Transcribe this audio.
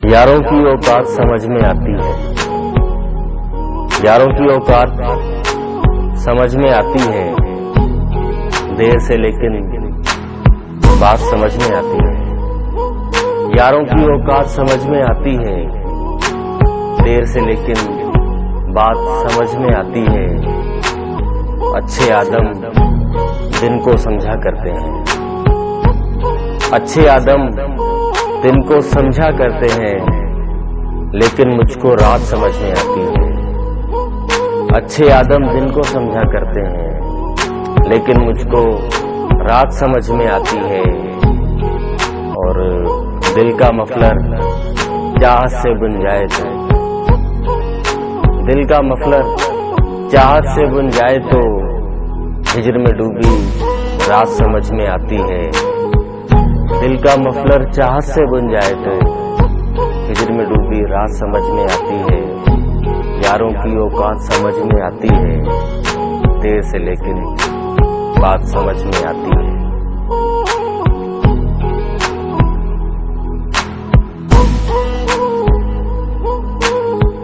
यारों की औकात समझ में आती है, यारों की औकात समझ में आती है, देर से लेकिन बात समझ में आती है। यारों की औकात समझ में आती है, देर से लेकिन बात समझ में आती है। अच्छे आदम दिन को समझा करते हैं, अच्छे आदम दिन को समझा करते हैं, लेकिन मुझको रात समझ में आती है। अच्छे आदम दिन को समझा करते हैं, लेकिन मुझको रात समझ में आती है। और दिल का मफलर चाहत से बुन जाए तो, दिल का मफलर चाहत से बुन जाए तो, हिज्र में डूबी रात समझ में आती है। दिल का मफलर चाहत से बुन जाए तो, हिज्र में डूबी रात समझ में आती है। यारों की औकात समझ में आती है, देर से लेकिन बात समझ में आती है।